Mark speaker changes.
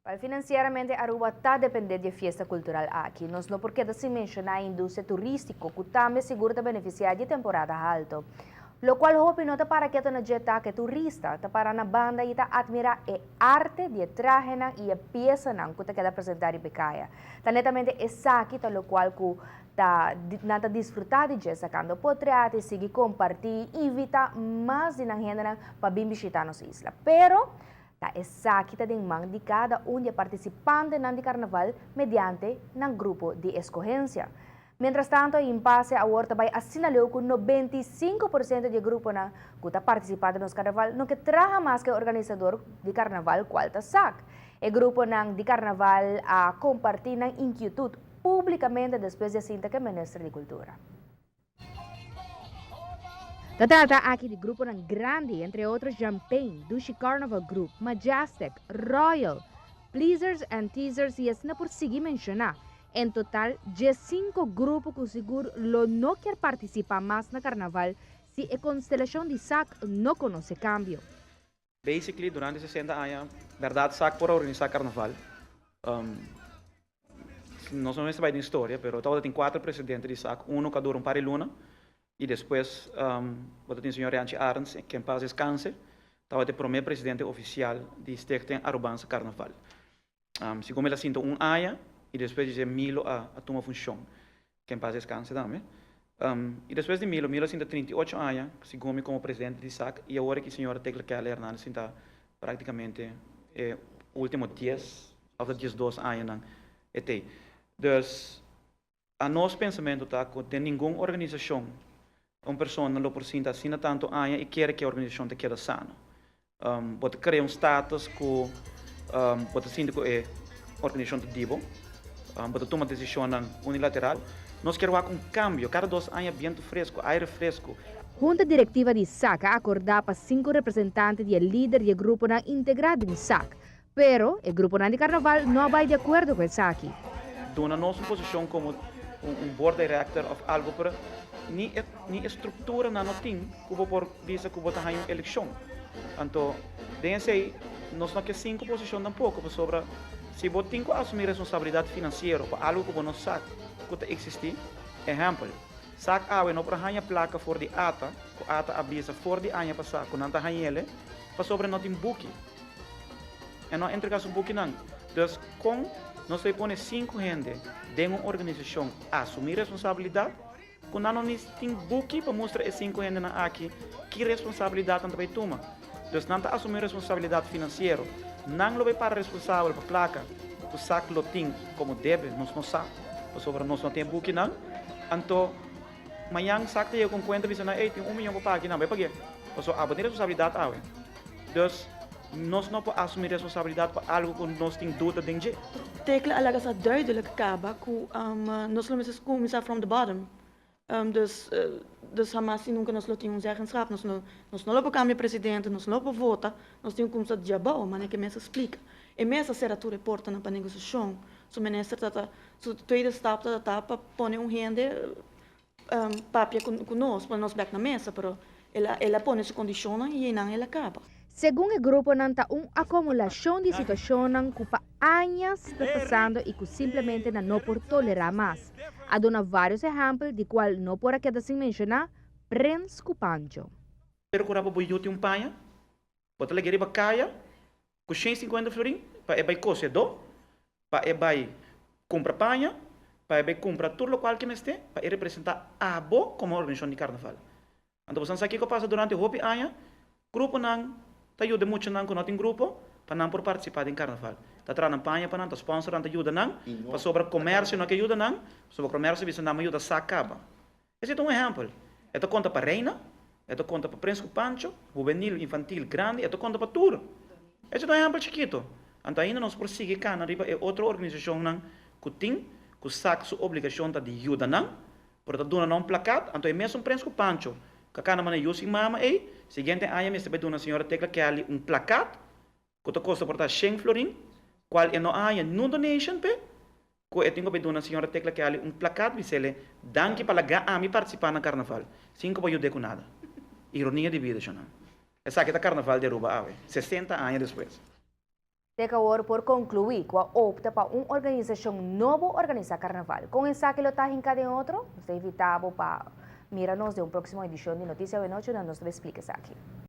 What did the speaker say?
Speaker 1: Financeiramente, Aruba está dependendo de fiesta cultural aqui. Nós não porque se mencionar a indústria turística, que também seguro de beneficiar de temporada alta. Lo qual hopi nota para que na jeta que turista, ta para na banda e ta admira e arte de traje na e a pieza na que ta queda apresentar e becaia. Ta netamente é aqui ta lo qual ku ta nata disfrutar de jessa quando potrete seguir compartilhar e evitar mais de na renda para bem visitar nossa isla. Pero ta essa kita ding mang di cada un participante ng di carnaval mediante ng grupo de escogencia. Mientras tanto, em impasse a Horta vai assinalou que 95% de grupo na que está participando no carnaval não que traga mais que o organizador de carnaval qual tá sac. O grupo ng de carnaval a compartilhar ng inquietude publicamente depois de cinta que ministro de cultura. Tatrata aqui de grupo ng grande, entre outros Champagne, Dushi Carnival Group, Majestic, Royal, Pleasers and Teasers e assim por seguir mencionar. Em total, de 5 grupos que seguro não quer participar mais na carnaval se a constelação de SAC não conhece cambio.
Speaker 2: Basically, durante 60 anos, verdade, SAC por organizar carnaval. Não somos vai de história, mas eu tenho 4 presidentes de SAC, um que dura par de luna, e depois eu tenho o senhor Yanchi Arns, que em paz descanse, eu tenho o primeiro presidente oficial de Stichting Arubança Carnaval. Se como ele sinto ano, e depois de Milo a tomar função, que em paz descanse também. E depois de Milo sinta 38 anos, segundo como presidente de SAC, e agora que a senhora Tecla Kelly Hernandes sinta praticamente último 10, ou 12 anos. Então, a nosso pensamento está que tem nenhuma organização, uma pessoa não por sinta assina tanto anos e quer que a organização te quede sana. Pode criar status que pode sinta que é organização de divo. Para tomar decisão unilateral, nós queremos um cambio, cada 2 anos vento fresco, aire fresco.
Speaker 1: Junta diretiva de SAC acordar para 5 representantes de líder e grupo na integrado em SAC, pero o grupo de carnaval não vai de acordo com isso aqui.
Speaker 2: Dona nossa posição como board director of algo para ni estrutura na não tem, como por dizer que vota em eleição. Então, desse nós não quer 5 posições tampouco sobre se você tem que assumir responsabilidade financeira para algo que você não sabe que existe, exemplo, sac awe não para ganhar placa for de ata, que ata avisa for de ano passado, que não está ganhando, para sobre não tem buque. E não entregar o buque não. Então, com nós põe 5 gente de uma organização a assumir responsabilidade, que não tem buque para mostrar esses 5 gente aqui que responsabilidade não vai tomar. Então, não está assumir responsabilidade financeira. Não lo vai para responsável por placa, o saco lo tem como deve, nós não sabe, sobre nós não tem buque não. Então, amanhã saco tem com conta visa na tem 1 milhão para pagar não vai pagar, porque a boa responsabilidade é. Então, nós não podemos assumir responsabilidade por algo que nós temos dúvida de jeito.
Speaker 3: Tekla alaga sa duidelijk kaba ku nós vamos começar from the bottom. Dus Hamas nunca nós tínhamos zeggenschap, nós não lopen câmbio presidente, nós não lopen vota, nós tínhamos como de jabão, mas nem que mesa explica. E mesa será tu reporta na negociação, o ministro tá, o tweede stap tá para pôr rende papia conosco, para nós back na mesa, pero ela põe se condiciona e não ela acaba.
Speaker 1: Segundo o grupo, não está uma acumulação de situações que há anos está passando e que simplesmente não pode tolerar mais. Há vários exemplos de qual não pode quedar sem mencionar, Prince Cupancho.
Speaker 2: Pero curava boiuti panha, bota legere ba caia, com 150 florin, para e vai coser do, para e vai comprar panha, para e vai comprar tudo o qual que neste, para e representar a bo como organização de carnaval. Então, você sabe o que passa durante o hopi anos, grupo não tá ajuda muito não com nosso grupo para não por participar em carnaval. Tá trazendo panha para não, tá sponsor não ajuda não, para sobre comércio não que ajuda não, sobre comércio bisa não ajuda sacaba. Esse é um exemplo. Ito conta para reina, ito conta para Prince Cupancho, juvenil, infantil, grande, ito conta para tudo. Esse é um exemplo chiquito. Então ainda nós prosseguimos cá na riba é outra organização não que tem que saca sua obrigação de ajuda não, para dar não placat, então é mesmo Prince Cupancho. Kakana mana yusi mama seguinte ano me vai dar uma senhora Tecla Kelly placat, que custa por 100 florin, qual é no ano no donation pe, que eu tenho que dar uma senhora Tecla Kelly placat, visele, danke para a mim participar na carnaval, 5 para eu com nada. Ironia de vida, já não. Essa aqui é carnaval de Aruba, 60 anos depois.
Speaker 1: Teca agora por concluir, que opta para uma organização nova organizar carnaval. Com esse que está em cada outro, você evitava para mirar-nos de uma próxima edição de Notícia de Noite, onde nos explica isso aqui.